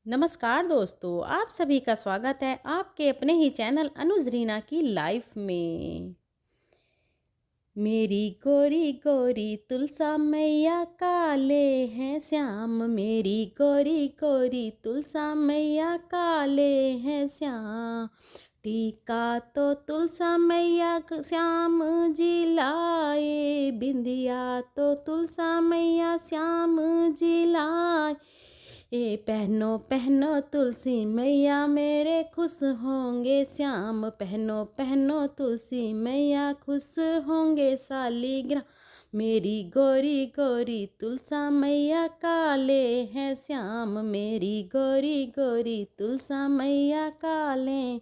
नमस्कार दोस्तों, आप सभी का स्वागत है आपके अपने ही चैनल अनुज रीना की लाइफ में। मेरी गोरी गोरी तुलसा मैया काले हैं श्याम, मेरी गोरी गोरी तुलसा मैया काले हैं श्याम। टीका तो तुलसा मैया श्याम जी लाए, बिंदिया तो तुलसा मैया श्याम जी लाए। ये पहनो पहनो तुलसी मैया मेरे खुश होंगे श्याम, पहनो पहनो तुलसी मैया खुश होंगे सालीग्राम। मेरी गोरी गोरी तुलसा मैया काले हैं श्याम, मेरी गोरी गोरी तुलसा मैया काले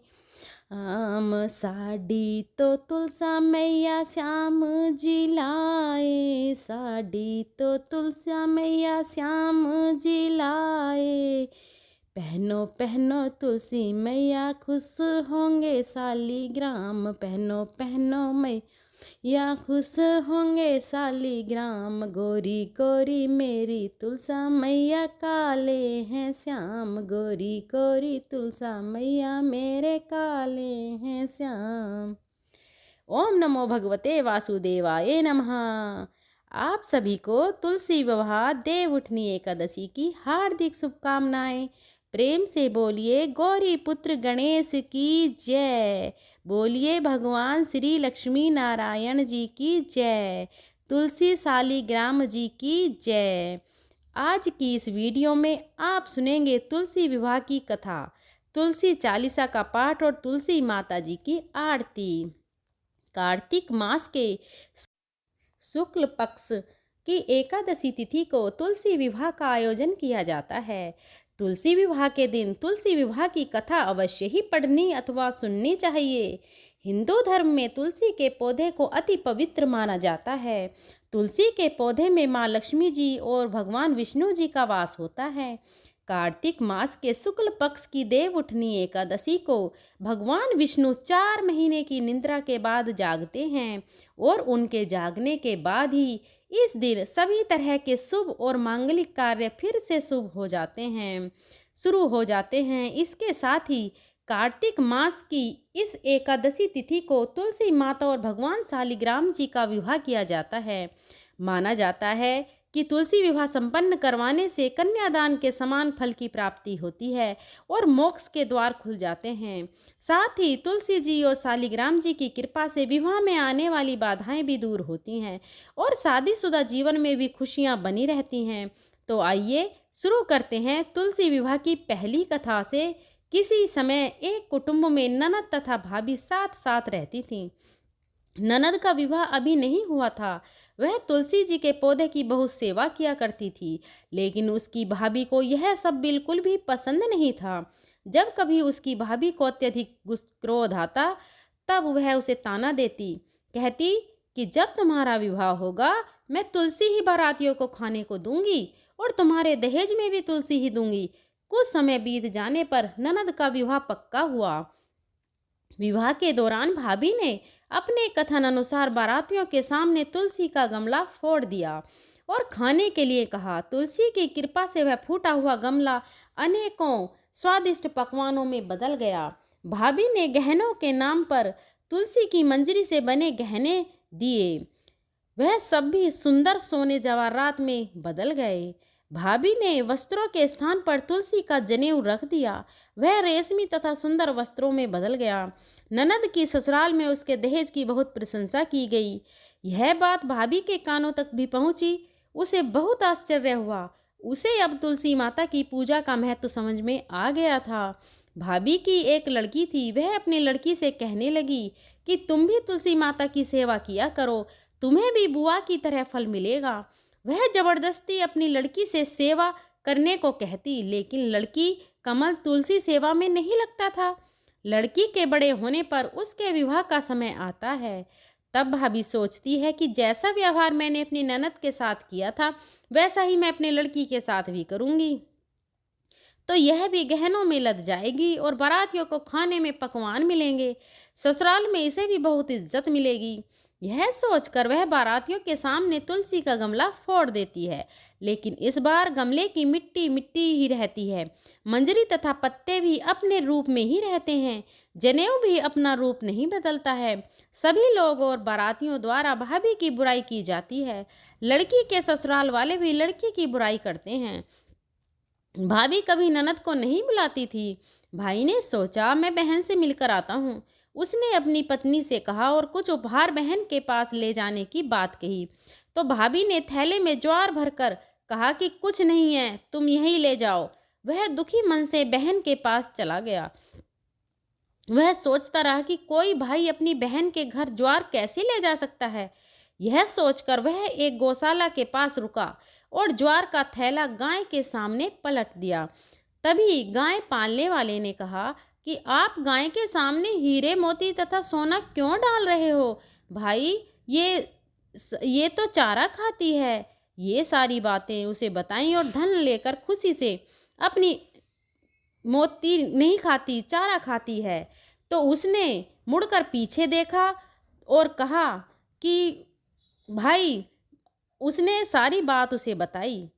आम। साड़ी तो तुलसा मैया श्याम जी लाए, साड़ी तो तुलसा मैया श्याम जी लाए। पहनो पहनो तुलसी मैया खुश होंगे सालीग्राम, पहनो पहनो मैया खुश होंगे सालीग्राम। गोरी गोरी मेरी तुलसा मैया काले हैं श्याम, गोरी गोरी तुलसा मैया मेरे काले हैं श्याम। ओम नमो भगवते वासुदेवाय नमः। आप सभी को तुलसी विवाह देवउठनी एकादशी की हार्दिक शुभकामनाएं। प्रेम से बोलिए गौरी पुत्र गणेश की जय, बोलिए भगवान श्री लक्ष्मी नारायण जी की जय, तुलसी सालीग्राम जी की जय। आज की इस वीडियो में आप सुनेंगे तुलसी विवाह की कथा, तुलसी चालीसा का पाठ और तुलसी माता जी की आरती। कार्तिक मास के शुक्ल पक्ष की एकादशी तिथि को तुलसी विवाह का आयोजन किया जाता है। तुलसी विवाह के दिन तुलसी विवाह की कथा अवश्य ही पढ़नी अथवा सुननी चाहिए। हिंदू धर्म में तुलसी के पौधे को अति पवित्र माना जाता है। तुलसी के पौधे में माँ लक्ष्मी जी और भगवान विष्णु जी का वास होता है। कार्तिक मास के शुक्ल पक्ष की देवउठनी एकादशी को भगवान विष्णु 4 महीने की निद्रा के बाद जागते हैं और उनके जागने के बाद ही इस दिन सभी तरह के शुभ और मांगलिक कार्य फिर से शुरू हो जाते हैं। इसके साथ ही कार्तिक मास की इस एकादशी तिथि को तुलसी माता और भगवान सालीग्राम जी का विवाह किया जाता है। माना जाता है कि तुलसी विवाह संपन्न करवाने से कन्यादान के समान फल की प्राप्ति होती है और मोक्ष के द्वार खुल जाते हैं। साथ ही तुलसी जी और सालीग्राम जी की कृपा से विवाह में आने वाली बाधाएं भी दूर होती हैं और शादीशुदा जीवन में भी खुशियां बनी रहती हैं। तो आइए शुरू करते हैं तुलसी विवाह की पहली कथा से। किसी समय एक कुटुंब में ननद तथा भाभी साथ साथ रहती थीं। ननद का विवाह अभी नहीं हुआ था। वह तुलसी जी के पौधे की बहुत सेवा किया करती थी, लेकिन उसकी भाभी को यह सब बिल्कुल भी पसंद नहीं था। जब कभी उसकी भाभी को अत्यधिक क्रोध आता तब वह उसे ताना देती, कहती कि जब तुम्हारा विवाह होगा मैं तुलसी ही बारातियों को खाने को दूंगी और तुम्हारे दहेज में भी तुलसी ही दूंगी। कुछ समय बीत जाने पर ननद का विवाह पक्का हुआ। विवाह के दौरान भाभी ने अपने कथन अनुसार बारातियों के सामने तुलसी का गमला फोड़ दिया और खाने के लिए कहा। तुलसी की कृपा से वह फूटा हुआ गमला अनेकों स्वादिष्ट पकवानों में बदल गया। भाभी ने गहनों के नाम पर तुलसी की मंजरी से बने गहने दिए। वह सब भी सुंदर सोने जवाहरात में बदल गए। भाभी ने वस्त्रों के स्थान पर तुलसी का जनेऊ रख दिया। वह रेशमी तथा सुंदर वस्त्रों में बदल गया। ननद की ससुराल में उसके दहेज की बहुत प्रशंसा की गई। यह बात भाभी के कानों तक भी पहुंची। उसे बहुत आश्चर्य हुआ। उसे अब तुलसी माता की पूजा का महत्व समझ में आ गया था। भाभी की एक लड़की थी। वह अपनी लड़की से कहने लगी कि तुम भी तुलसी माता की सेवा किया करो, तुम्हें भी बुआ की तरह फल मिलेगा। वह जबरदस्ती अपनी लड़की से सेवा करने को कहती, लेकिन लड़की कमल तुलसी सेवा में नहीं लगता था। लड़की के बड़े होने पर उसके विवाह का समय आता है। तब भाभी सोचती है कि जैसा व्यवहार मैंने अपनी ननद के साथ किया था वैसा ही मैं अपने लड़की के साथ भी करूंगी, तो यह भी गहनों में लद जाएगी और बारातियों को खाने में पकवान मिलेंगे। ससुराल में इसे भी बहुत इज्जत मिलेगी। यह सोचकर वह बारातियों के सामने तुलसी का गमला फोड़ देती है, लेकिन इस बार गमले की मिट्टी मिट्टी ही रहती है। मंजरी तथा पत्ते भी अपने रूप में ही रहते हैं। जनेऊ भी अपना रूप नहीं बदलता है। सभी लोग और बारातियों द्वारा भाभी की बुराई की जाती है। लड़की के ससुराल वाले भी लड़की की बुराई करते हैं। भाभी कभी ननद को नहीं बुलाती थी। भाई ने सोचा मैं बहन से मिलकर आता हूँ। उसने अपनी पत्नी से कहा और कुछ उपहार बहन के पास ले जाने की बात कही। तो भाभी ने थैले में ज्वार भरकर कहा कि कुछ नहीं है, तुम यहीं ले जाओ। वह दुखी मन से बहन के पास चला गया। वह सोचता रहा कि कोई भाई अपनी बहन के घर ज्वार कैसे ले जा सकता है। यह सोचकर वह एक गौशाला के पास रुका और ज्वार का थैला गाय के सामने पलट दिया। तभी गाय पालने वाले ने कहा कि आप गाय के सामने हीरे मोती तथा सोना क्यों डाल रहे हो भाई, ये तो चारा खाती है। ये सारी बातें उसे बताई और धन लेकर खुशी से अपनी मोती नहीं खाती, चारा खाती है। तो उसने मुड़कर पीछे देखा और कहा कि भाई, उसने सारी बात उसे बताई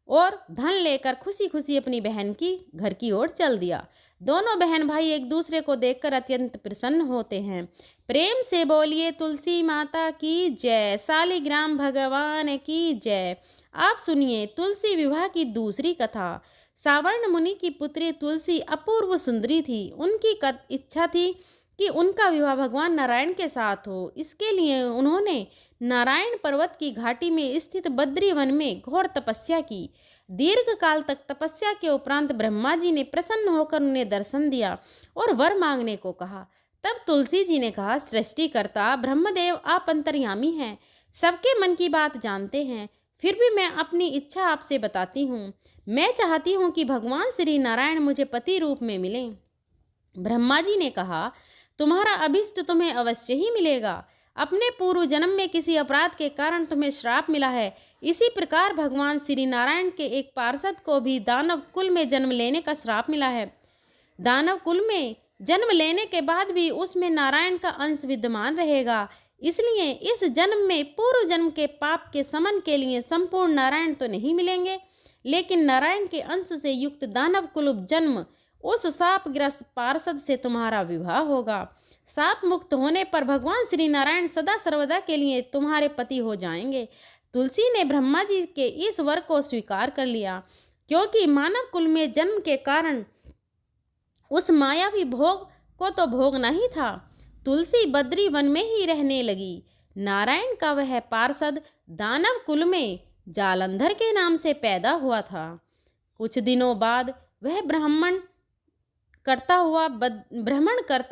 और धन लेकर खुशी खुशी अपनी बहन की घर की ओर चल दिया। दोनों बहन भाई एक दूसरे को देखकर अत्यंत प्रसन्न होते हैं। प्रेम से बोलिए तुलसी माता की जय, शालिग्राम भगवान की जय। आप सुनिए तुलसी विवाह की दूसरी कथा। सावर्ण मुनि की पुत्री तुलसी अपूर्व सुंदरी थी। उनकी इच्छा थी कि उनका विवाह भगवान नारायण के साथ हो। इसके लिए उन्होंने नारायण पर्वत की घाटी में स्थित बद्री वन में घोर तपस्या की। दीर्घ काल तक तपस्या के उपरांत ब्रह्मा जी ने प्रसन्न होकर उन्हें दर्शन दिया और वर मांगने को कहा। तब तुलसी जी ने कहा, सृष्टिकर्ता ब्रह्मदेव आप अंतर्यामी हैं, सबके मन की बात जानते हैं, फिर भी मैं अपनी इच्छा आपसे बताती हूँ। मैं चाहती हूँ कि भगवान श्री नारायण मुझे पति रूप में मिलें। ब्रह्मा जी ने कहा, तुम्हारा अभिष्ट तुम्हें अवश्य ही मिलेगा। अपने पूर्व जन्म में किसी अपराध के कारण तुम्हें श्राप मिला है। इसी प्रकार भगवान श्री नारायण के एक पार्षद को भी दानव कुल में जन्म लेने का श्राप मिला है। दानव कुल में जन्म लेने के बाद भी उसमें नारायण का अंश विद्यमान रहेगा। इसलिए इस जन्म में पूर्व जन्म के पाप के समन के लिए संपूर्ण नारायण तो नहीं मिलेंगे, लेकिन नारायण के अंश से युक्त दानव कुल जन्म उस शापग्रस्त पार्षद से तुम्हारा विवाह होगा। शाप मुक्त होने पर भगवान श्री नारायण सदा सर्वदा के लिए तुम्हारे पति हो जाएंगे। तुलसी ने ब्रह्मा जी के इस वर को स्वीकार कर लिया, क्योंकि मानव कुल में जन्म के कारण उस मायावी भोग को तो भोगना ही था। तुलसी बद्री वन में ही रहने लगी। नारायण का वह पार्षद दानव कुल में जालंधर के नाम से पैदा हुआ था। कुछ दिनों बाद वह भ्रमण करता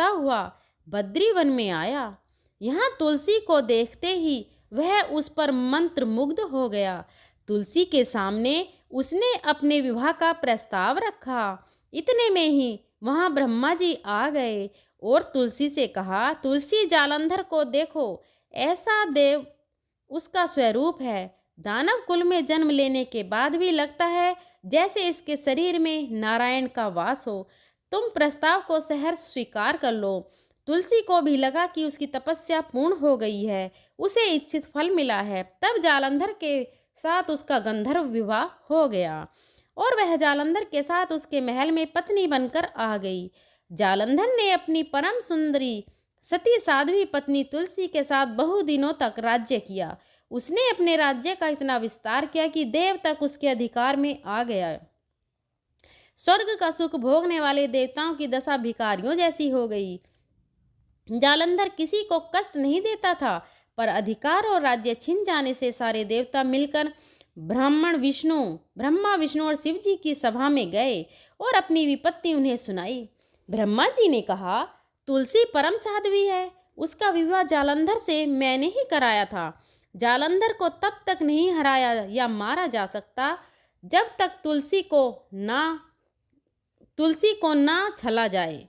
हुआ बद्री वन में आया। यहाँ तुलसी को देखते ही वह उस पर मंत्र मुग्ध हो गया। तुलसी के सामने उसने अपने विवाह का प्रस्ताव रखा। इतने में ही वहाँ ब्रह्मा जी आ गए और तुलसी से कहा, तुलसी जालंधर को देखो, ऐसा देव उसका स्वरूप है। दानव कुल में जन्म लेने के बाद भी लगता है जैसे इसके शरीर में नारायण का वास हो। तुम प्रस्ताव को सहर्ष स्वीकार कर लो। तुलसी को भी लगा कि उसकी तपस्या पूर्ण हो गई है, उसे इच्छित फल मिला है। तब जालंधर के साथ उसका गंधर्व विवाह हो गया और वह जालंधर के साथ उसके महल में पत्नी बनकर आ गई। जालंधर ने अपनी परम सुंदरी सती साध्वी पत्नी तुलसी के साथ बहु दिनों तक राज्य किया। उसने अपने राज्य का इतना विस्तार किया कि देव तक उसके अधिकार में आ गया। स्वर्ग का सुख भोगने वाले देवताओं की दशा भिखारियों जैसी हो गई। जालंधर किसी को कष्ट नहीं देता था, पर अधिकार और राज्य छिन जाने से सारे देवता मिलकर ब्रह्मा विष्णु और शिव जी की सभा में गए और अपनी विपत्ति उन्हें सुनाई। ब्रह्मा जी ने कहा, तुलसी परम साध्वी है, उसका विवाह जालंधर से मैंने ही कराया था। जालंधर को तब तक नहीं हराया या मारा जा सकता जब तक तुलसी को ना छला जाए।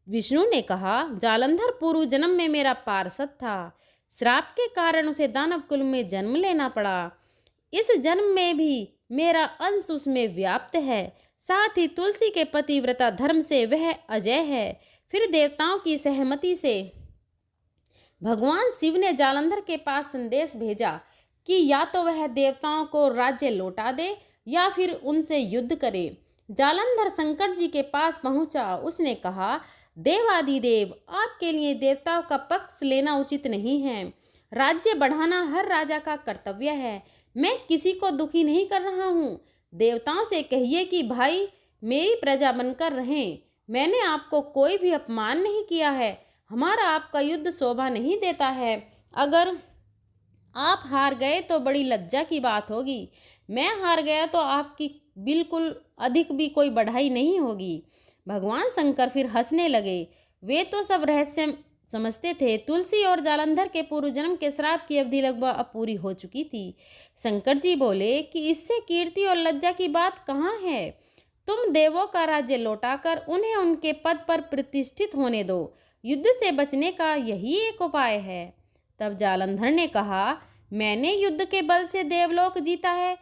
विष्णु ने कहा, जालंधर पूर्व जन्म में मेरा पार्षद था। श्राप के कारण उसे दानव कुल में जन्म लेना पड़ा। इस जन्म में भी मेरा अंश उसमें व्याप्त है। साथ ही तुलसी के पतिव्रता धर्म से वह अजय है। फिर देवताओं की सहमति से भगवान शिव ने जालंधर के पास संदेश भेजा कि या तो वह देवताओं को राज्य लौटा दे या फिर उनसे युद्ध करे। जालंधर शंकर जी के पास पहुंचा। उसने कहा, देवादिदेव, आपके लिए देवताओं का पक्ष लेना उचित नहीं है। राज्य बढ़ाना हर राजा का कर्तव्य है। मैं किसी को दुखी नहीं कर रहा हूँ। देवताओं से कहिए कि भाई मेरी प्रजा बनकर रहें। मैंने आपको कोई भी अपमान नहीं किया है। हमारा आपका युद्ध शोभा नहीं देता है। अगर आप हार गए तो बड़ी लज्जा की बात होगी। मैं हार गया तो आपकी बिल्कुल अधिक भी कोई बढ़ाई नहीं होगी। भगवान शंकर फिर हंसने लगे। वे तो सब रहस्य समझते थे। तुलसी और जालंधर के पूर्व जन्म के श्राप की अवधि लगभग अब पूरी हो चुकी थी। शंकर जी बोले कि इससे कीर्ति और लज्जा की बात कहाँ है। तुम देवों का राज्य लौटाकर उन्हें उनके पद पर प्रतिष्ठित होने दो। युद्ध से बचने का यही एक उपाय है। तब जालंधर ने कहा, मैंने युद्ध के बल से देवलोक जीता है।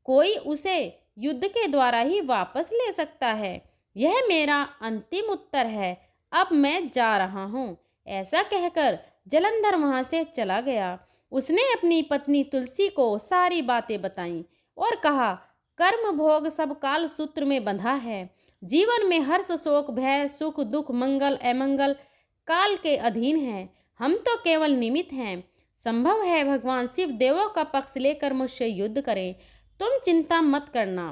कोई उसे युद्ध के द्वारा ही वापस ले सकता है। यह मेरा अंतिम उत्तर है। अब मैं जा रहा हूँ। ऐसा कहकर जालंधर वहां से चला गया। उसने अपनी पत्नी तुलसी को सारी बातें बताईं और कहा, कर्म भोग सब काल सूत्र में बंधा है। जीवन में हर्ष शोक भय सुख दुख मंगल अमंगल काल के अधीन है। हम तो केवल निमित्त हैं। संभव है भगवान शिव देवों का पक्ष लेकर मुझसे युद्ध करें। तुम चिंता मत करना,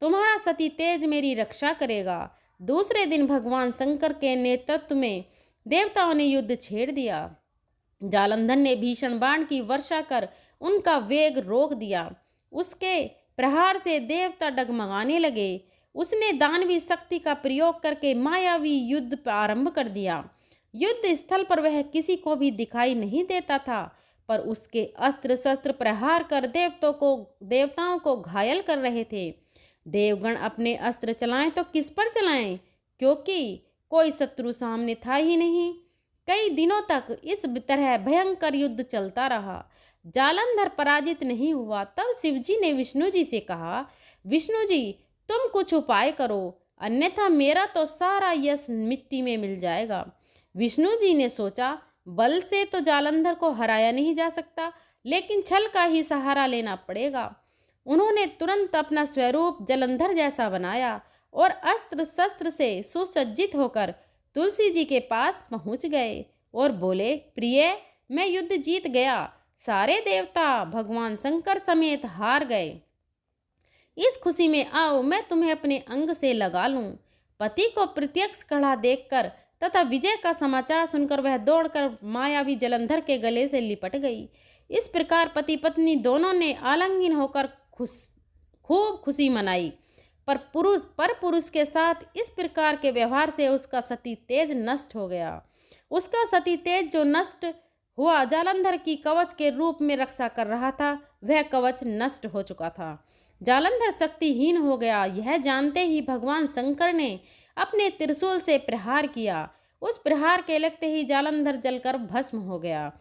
तुम्हारा सती तेज मेरी रक्षा करेगा। दूसरे दिन भगवान शंकर के नेतृत्व में देवताओं ने युद्ध छेड़ दिया। जालंधर ने भीषण बाण की वर्षा कर उनका वेग रोक दिया। उसके प्रहार से देवता डगमगाने लगे। उसने दानवी शक्ति का प्रयोग करके मायावी युद्ध प्रारंभ कर दिया। युद्ध स्थल पर वह किसी को भी दिखाई नहीं देता था, पर उसके अस्त्र शस्त्र प्रहार कर देवताओं को घायल कर रहे थे। देवगण अपने अस्त्र चलाएं तो किस पर चलाएं, क्योंकि कोई शत्रु सामने था ही नहीं। कई दिनों तक इस तरह भयंकर युद्ध चलता रहा। जालंधर पराजित नहीं हुआ। तब शिवजी ने विष्णु जी से कहा, विष्णु जी, तुम कुछ उपाय करो, अन्यथा मेरा तो सारा यश मिट्टी में मिल जाएगा। विष्णु जी ने सोचा, बल से तो जालंधर को हराया नहीं जा सकता, लेकिन छल का ही सहारा लेना पड़ेगा। उन्होंने तुरंत अपना स्वरूप जालंधर जैसा बनाया और अस्त्र शस्त्र से सुसज्जित होकर तुलसी जी के पास पहुंच गए और बोले, प्रिय, मैं युद्ध जीत गया। सारे देवता भगवान शंकर समेत हार गए। इस खुशी में आओ मैं तुम्हें अपने अंग से लगा लूं। पति को प्रत्यक्ष खड़ा देखकर तथा विजय का समाचार सुनकर वह दौड़कर मायावी जालंधर के गले से लिपट गई। इस प्रकार पति पत्नी दोनों ने आलिंगन होकर खूब खुशी मनाई। पर पुरुष के साथ इस प्रकार के व्यवहार से उसका सती तेज नष्ट हो गया। उसका सती तेज जो नष्ट हुआ, जालंधर की कवच के रूप में रक्षा कर रहा था, वह कवच नष्ट हो चुका था। जालंधर शक्तिहीन हो गया। यह जानते ही भगवान शंकर ने अपने त्रिशूल से प्रहार किया। उस प्रहार के लगते ही जालंधर जलकर भस्म हो गया।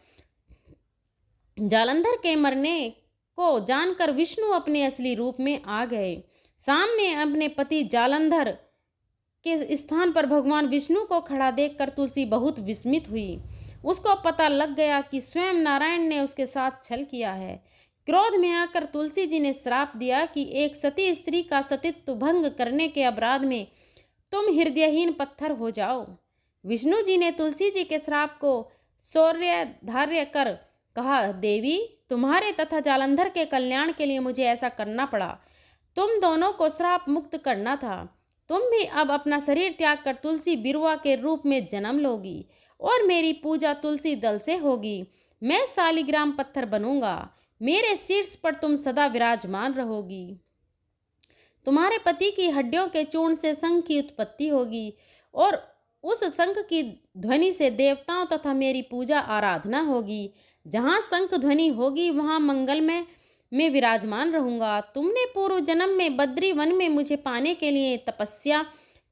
जालंधर के मरने को जानकर विष्णु अपने असली रूप में आ गए। सामने अपने पति जालंधर के स्थान पर भगवान विष्णु को खड़ा देखकर तुलसी बहुत विस्मित हुई। उसको पता लग गया कि स्वयं नारायण ने उसके साथ छल किया है। क्रोध में आकर तुलसी जी ने श्राप दिया कि एक सती स्त्री का सतीत्व भंग करने के अपराध में तुम हृदयहीन पत्थर हो जाओ। विष्णु जी ने तुलसी जी के श्राप को शौर्य धार्य कर कहा, देवी, तुम्हारे तथा जालंधर के कल्याण के लिए मुझे ऐसा करना पड़ा। तुम दोनों को श्राप मुक्त करना था। तुम भी अब अपना शरीर त्याग कर तुलसी बिरुवा के रूप में जन्म लोगी और मेरी पूजा तुलसी दल से होगी। मैं शालिग्राम पत्थर बनूंगा। मेरे शीर्ष पर तुम सदा विराजमान रहोगी। तुम्हारे पति की हड्डियों के चूर्ण से शंख की उत्पत्ति होगी और उस शंख की ध्वनि से देवताओं तथा मेरी पूजा आराधना होगी। जहाँ शंख ध्वनि होगी वहाँ मंगल में विराजमान रहूंगा। तुमने पूर्व जन्म में बद्री वन में मुझे पाने के लिए तपस्या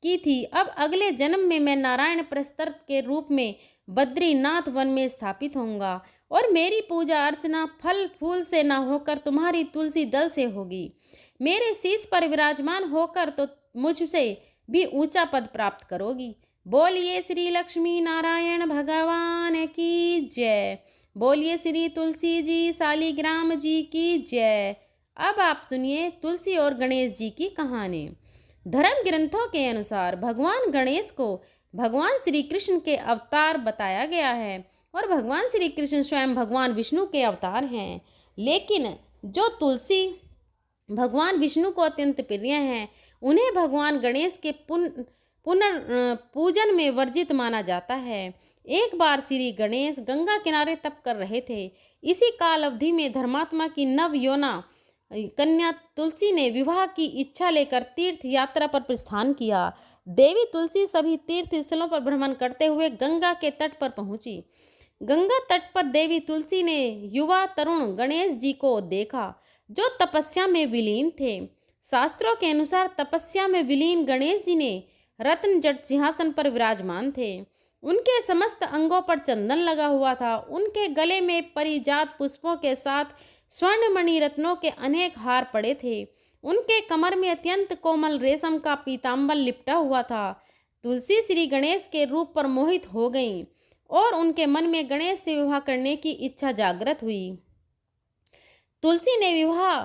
की थी। अब अगले जन्म में मैं नारायण प्रस्तर के रूप में बद्रीनाथ वन में स्थापित होऊंगा और मेरी पूजा अर्चना फल फूल से न होकर तुम्हारी तुलसी दल से होगी। मेरे शीश पर विराजमान होकर तो मुझसे भी ऊंचा पद प्राप्त करोगी। बोलिए श्री लक्ष्मी नारायण भगवान की जय। बोलिए श्री तुलसी जी शालिग्राम जी की जय। अब आप सुनिए तुलसी और गणेश जी की कहानी। धर्म ग्रंथों के अनुसार भगवान गणेश को भगवान श्री कृष्ण के अवतार बताया गया है और भगवान श्री कृष्ण स्वयं भगवान विष्णु के अवतार हैं। लेकिन जो तुलसी भगवान विष्णु को अत्यंत प्रिय हैं, उन्हें भगवान गणेश के पूजन में वर्जित माना जाता है। एक बार श्री गणेश गंगा किनारे तप कर रहे थे। इसी काल अवधि में धर्मात्मा की नवयौना कन्या तुलसी ने विवाह की इच्छा लेकर तीर्थ यात्रा पर प्रस्थान किया। देवी तुलसी सभी तीर्थ स्थलों पर भ्रमण करते हुए गंगा के तट पर पहुंची। गंगा तट पर देवी तुलसी ने युवा तरुण गणेश जी को देखा, जो तपस्या में विलीन थे। शास्त्रों के अनुसार तपस्या में विलीन गणेश जी ने रत्न जट सिंहासन पर विराजमान थे। उनके समस्त अंगों पर चंदन लगा हुआ था। उनके गले में परिजात पुष्पों के साथ स्वर्णमणि रत्नों के अनेक हार पड़े थे। उनके कमर में अत्यंत कोमल रेशम का पीताम्बर लिपटा हुआ था। तुलसी श्री गणेश के रूप पर मोहित हो गईं और उनके मन में गणेश से विवाह करने की इच्छा जागृत हुई। तुलसी ने विवाह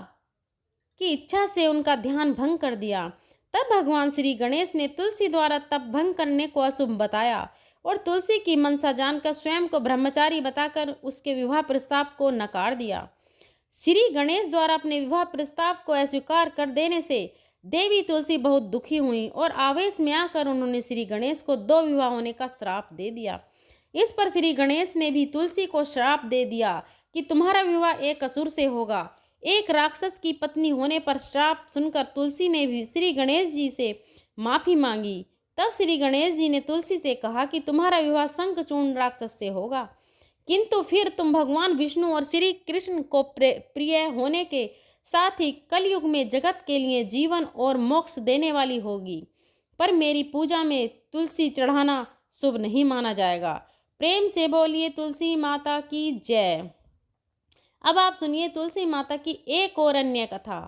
की इच्छा से उनका ध्यान भंग कर दिया। तब भगवान श्री गणेश ने तुलसी द्वारा तप भंग करने को अशुभ बताया और तुलसी की मनसा जानकर स्वयं को ब्रह्मचारी बताकर उसके विवाह प्रस्ताव को नकार दिया। श्री गणेश द्वारा अपने विवाह प्रस्ताव को अस्वीकार कर देने से देवी तुलसी बहुत दुखी हुई और आवेश में आकर उन्होंने श्री गणेश को 2 विवाह होने का श्राप दे दिया। इस पर श्री गणेश ने भी तुलसी को श्राप दे दिया कि तुम्हारा विवाह एक असुर से होगा। एक राक्षस की पत्नी होने पर श्राप सुनकर तुलसी ने भी श्री गणेश जी से माफी मांगी। तब श्री गणेश जी ने तुलसी से कहा कि तुम्हारा विवाह शंखचूर्ण राक्षस से होगा, किंतु फिर तुम भगवान विष्णु और श्री कृष्ण को प्रिय होने के साथ ही कलयुग में जगत के लिए जीवन और मोक्ष देने वाली होगी। पर मेरी पूजा में तुलसी चढ़ाना शुभ नहीं माना जाएगा। प्रेम से बोलिए तुलसी माता की जय। अब आप सुनिए तुलसी माता की एक और अन्य कथा।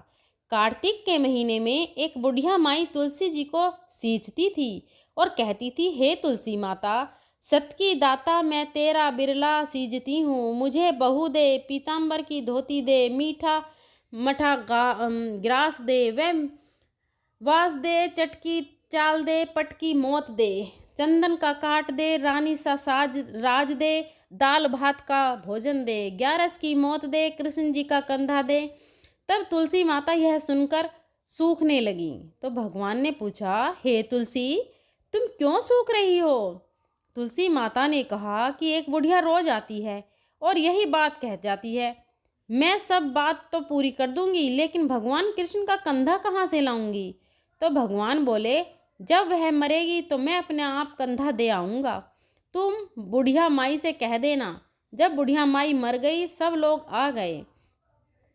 कार्तिक के महीने में एक बुढ़िया माई तुलसी जी को सींचती थी और कहती थी, हे तुलसी माता, सत की दाता मैं तेरा बिरला सींचती हूँ, मुझे बहू दे, पीताम्बर की धोती दे, मीठा मठा ग्रास दे, वह वास दे, चटकी चाल दे, पटकी मौत दे, चंदन का काट दे, रानी सा साज राज दे, दाल भात का भोजन दे, 11 की मौत दे, कृष्ण जी का कंधा दे। तब तुलसी माता यह सुनकर सूखने लगी। तो भगवान ने पूछा, हे तुलसी, तुम क्यों सूख रही हो? तुलसी माता ने कहा कि एक बुढ़िया रोज आती है और यही बात कह जाती है, मैं सब बात तो पूरी कर दूंगी, लेकिन भगवान कृष्ण का कंधा कहाँ से लाऊंगी? तो भगवान बोले, जब वह मरेगी तो मैं अपने आप कंधा दे आऊँगा। तुम बुढ़िया माई से कह देना। जब बुढ़िया माई मर गई, सब लोग आ गए।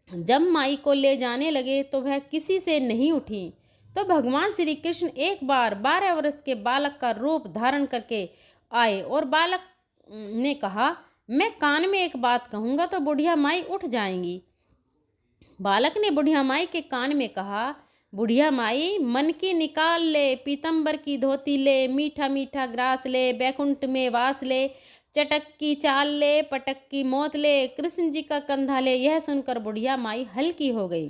जब माई को ले जाने लगे तो वह किसी से नहीं उठी। तो भगवान श्री कृष्ण एक बार 12 वर्ष के बालक का रूप धारण करके आए और बालक ने कहा, मैं कान में एक बात कहूँगा तो बुढ़िया माई उठ जाएंगी। बालक ने बुढ़िया माई के कान में कहा, बुढ़िया माई, मन की निकाल ले, पीतम्बर की धोती ले, मीठा मीठा ग्रास ले, बैकुंठ में वास ले, चटक की चाल ले, पटक की मौत ले, कृष्ण जी का कंधा ले। यह सुनकर बुढ़िया माई हल्की हो गई।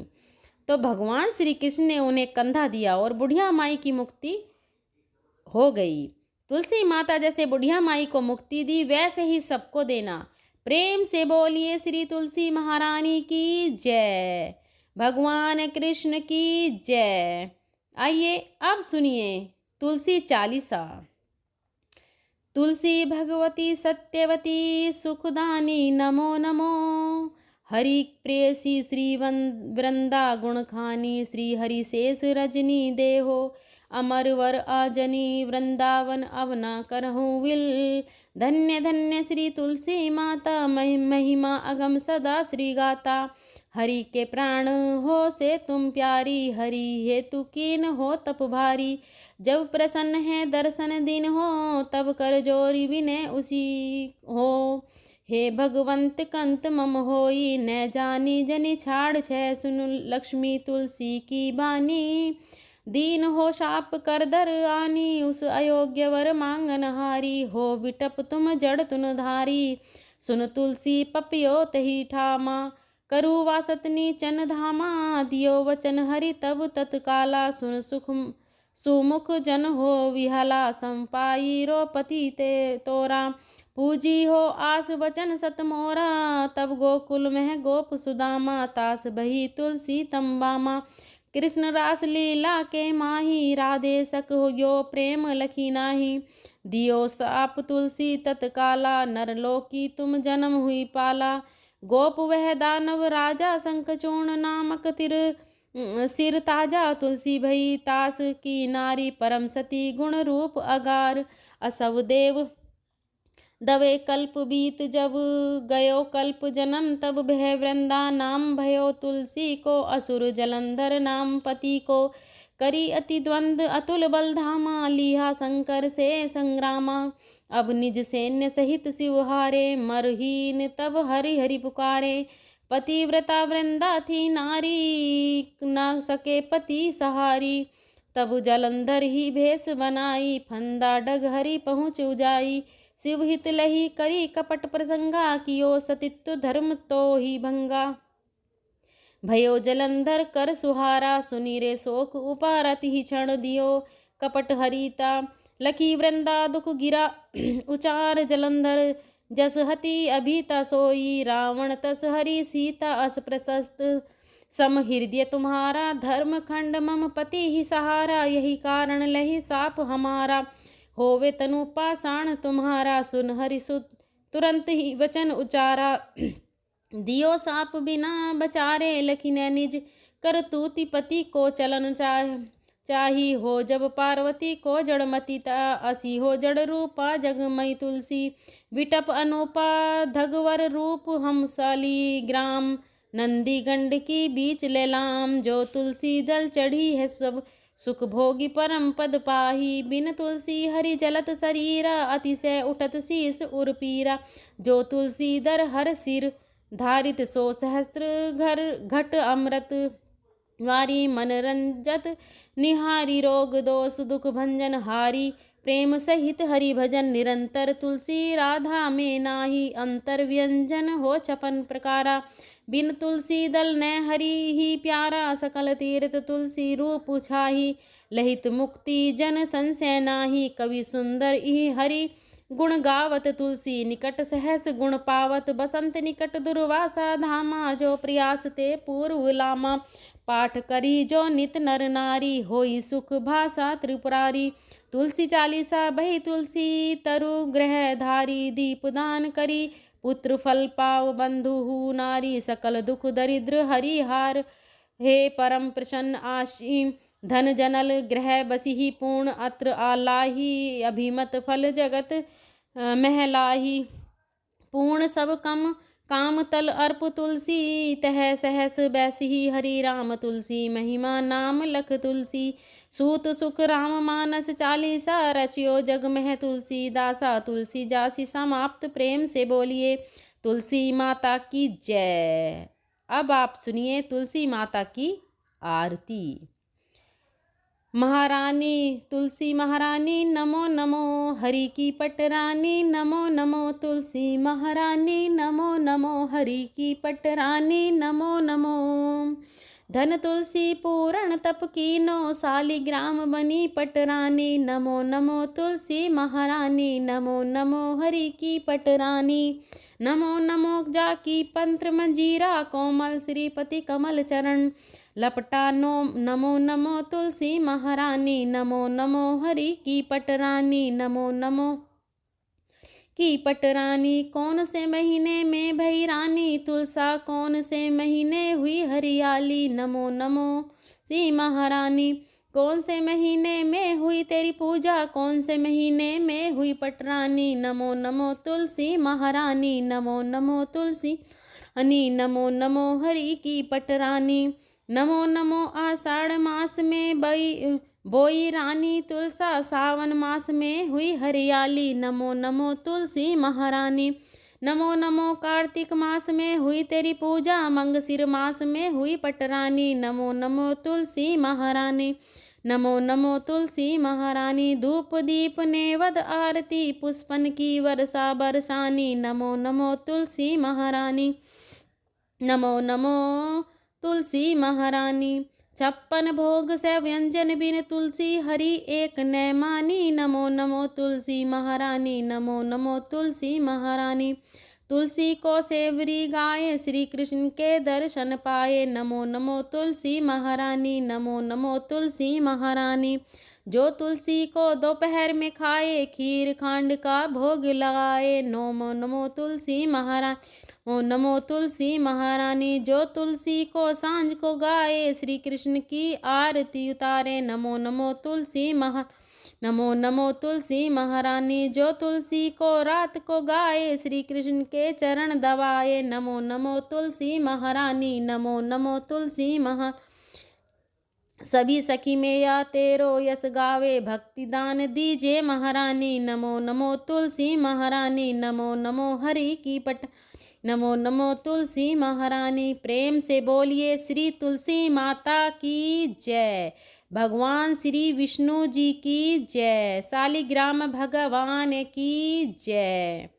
तो भगवान श्री कृष्ण ने उन्हें कंधा दिया और बुढ़िया माई की मुक्ति हो गई। तुलसी माता जैसे बुढ़िया माई को मुक्ति दी, वैसे ही सबको देना। प्रेम से बोलिए श्री तुलसी महारानी की जय। भगवान कृष्ण की जय। आइए अब सुनिए तुलसी चालीसा। तुलसी भगवती सत्यवती सुखदानी नमो नमो। हरि प्रेयसी श्री वृंदा गुणखानी, श्री हरि शेष रजनी देहो, अमरवर आजनी वृंदावन अवना करहूँ विल। धन्य धन्य श्री तुलसी माता, महिमा अगम सदा श्री गाता। हरि के प्राण हो से तुम प्यारी, हरि हेतु कीन हो तप भारी। जब प्रसन्न है दर्शन दिन हो, तब कर जोरी विनय उसी हो। हे भगवंत कंत मम होई, न जानी जनि छाड़ छे, सुन लक्ष्मी तुलसी की बानी। दीन हो शाप कर दर आनी, उस अयोग्य वर मांगन हारी। हो विटप तुम जड़ तुन धारी, सुन तुलसी पपियो तही ठामा। करु वासतनी चन धामा, दियो वचन हरि तब तत्काला। सुन सुमुख जन हो विहाला, संपाई रो पति ते तोरा। पूजी हो आस वचन सत मोरा, तब गोकुल में गोप सुदामा। तास बही तुलसी तंबामा, कृष्ण रास लीला के माही। राधे सक हो यो प्रेम लखी नाही, दियो साप तुलसी तत्काला। नरलोकी तुम जन्म हुई पाला, गोप वह दानव राजा। शंखचूर्ण नामक सिर ताजा, तुलसी भई तास की नारी। परम सती गुण रूप अगार, असव देव दवे कल्प बीत। जब गयो कल्प जन्म, तब भय वृंदा नाम भयो तुलसी को। असुर जलंधर नाम पति को, करी अति द्वंद अतुल बलधामा। लिहा शंकर से संग्रामा, अब निज सैन्य सहित शिवहारे। मरहीन तब हरि हरि पुकारे, पतिव्रता वृंदा थी नारी। न सके पति सहारी, तब जलंधर ही भेष बनाई। फंदा डग हरि पहुँच उजाई, शिव हित लही करी कपट प्रसंगा। कियो सतित्व धर्म तो ही भंगा, भयो जलंधर कर सुहारा। सुनी रे शोक उपारत ही क्षण, दियो कपट हरिता। लखी वृंदा दुख गिरा उचार, जलंधर जस हति अभिता सोई। रावण तस हरि सीता अस प्रशस्त, सम हृदय तुम्हारा। धर्म खंड मम पति ही सहारा, यही कारण लही साप हमारा। होवे तनु पाषाण तुम्हारा, सुन हरि सुत तुरंत ही वचन उचारा। दियो साप बिना बचारे, लखी ने निज कर तूति पति को चलन चाही। हो जब पार्वती को जड़मती, असी हो जड़ रूपा जगमई तुलसी। विटप अनुपा धगवर रूप हम साली ग्राम, नंदी गंड की बीच लेलाम। जो तुलसी दल चढ़ी है सब सुख भोगी, परम पद पाही। बिन तुलसी हरि जलत शरीरा, अतिशय उठत शीस उर पीरा। जो तुलसी दर हर सिर धारित, सो सहस्त्र घर घट अमृत वारी। मन रंजत निहारी, रोग दोष दुख भंजन हारी। प्रेम सहित हरि भजन निरंतर, तुलसी राधा में नाही अंतर। व्यंजन हो छपन प्रकारा, बिन तुलसी दल ने हरि ही प्यारा। सकल तीर्थ तुलसी रूप छाही, लहित मुक्ति जन संशय नाही। कवि सुंदर ही हरि गुण गावत, तुलसी निकट सहस गुण पावत। बसंत निकट दुर्वासा धामा, जो प्रयास ते पूर्व लामा। पाठ करी जो नित नर नारी, होई सुख भाषा त्रिपुरारी। तुलसी चालीसा बही तुलसी तरु ग्रह धारी। दीपदान करी पुत्र फल पाव, बंधु नारी। सकल दुख दरिद्र हरिहार, हे परम प्रसन्न आशी। धन जनल ग्रह बसी पूर्ण, अत्र आलाही। अभिमत फल जगत महलाही। पूर्ण सब कम काम तल अर्प तुलसी, तह सहस बैसी हरि राम। तुलसी महिमा नाम लख तुलसी, सूत सुख राम मानस चालीसा। रचियो जग में तुलसी दासा, तुलसी जासी समाप्त। प्रेम से बोलिए तुलसी माता की जय। अब आप सुनिए तुलसी माता की आरती। महारानी तुलसी महारानी नमो नमो, हरि की पटरानी नमो नमो। तुलसी महारानी नमो नमो, हरि की पटरानी नमो नमो। धन तुलसी पूरण तप कीनो, सालिग्राम बनी पटरानी नमो नमो। तुलसी महारानी नमो नमो, हरि की पटरानी नमो नमो। जाकी पंत्र मंजीरा, कोमल श्रीपति कमल चरण लपटा नमो नमो। तुलसी महारानी नमो नमो, हरि की पटरानी नमो नमो। की पटरानी कौन से महीने में भई रानी, तुलसा कौन से महीने हुई हरियाली नमो नमो। सी महारानी कौन से महीने में हुई तेरी पूजा, कौन से महीने में हुई पटरानी नमो नमो। तुलसी महारानी नमो नमो। तुलसी हनी नमो नमो, हरि की पटरानी नमो नमो। आषाढ़ मास में बोई रानी, तुलसा सावन मास में हुई हरियाली नमो नमो। तुलसी महारानी नमो नमो। कार्तिक मास में हुई तेरी पूजा, मंगसिर मास में हुई पटरानी नमो नमो। तुलसी महारानी नमो नमो तुलसी महारानी, धूप दीप नेवद आरती, पुष्पन की वर्षा बरसानी। नमो नमो तुलसी महारानी, नमो नमो तुलसी महारानी। 56 भोग से व्यंजन बिन तुलसी हरि एक न मानी। नमो नमो तुलसी महारानी, नमो नमो तुलसी महारानी। तुलसी को सेवरी गाए, श्री कृष्ण के दर्शन पाए। नमो नमो तुलसी महारानी, नमो नमो तुलसी महारानी। जो तुलसी को दोपहर में खाए, खीर खांड का भोग लगाए। नमो नमो तुलसी महारानी, ओ नमो तुलसी महारानी। जो तुलसी को सांझ को गाए, श्री कृष्ण की आरती उतारे। नमो नमो तुलसी नमो नमो तुलसी महारानी। जो तुलसी को रात को गाए, श्री कृष्ण के चरण दबाए। नमो नमो तुलसी महारानी, नमो नमो तुलसी सभी सखी में या तेरो यश गावे, भक्ति दान दीजे महारानी। नमो नमो तुलसी महारानी, नमो नमो हरि की पट। नमो नमो तुलसी महारानी। प्रेम से बोलिए श्री तुलसी माता की जय। भगवान श्री विष्णु जी की जय। शालिग्राम भगवान की जय।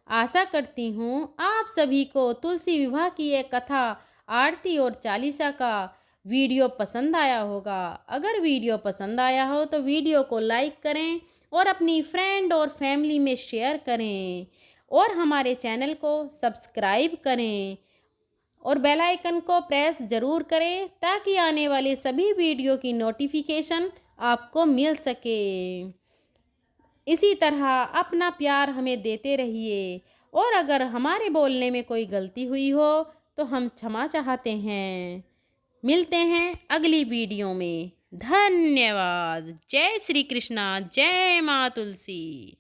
आशा करती हूँ आप सभी को तुलसी विवाह की ये कथा, आरती और चालीसा का वीडियो पसंद आया होगा। अगर वीडियो पसंद आया हो तो वीडियो को लाइक करें और अपनी फ्रेंड और फैमिली में शेयर करें और हमारे चैनल को सब्सक्राइब करें और बेल आइकन को प्रेस ज़रूर करें ताकि आने वाले सभी वीडियो की नोटिफिकेशन आपको मिल सके। इसी तरह अपना प्यार हमें देते रहिए और अगर हमारे बोलने में कोई गलती हुई हो तो हम क्षमा चाहते हैं। मिलते हैं अगली वीडियो में। धन्यवाद। जय श्री कृष्णा, जय माँ तुलसी।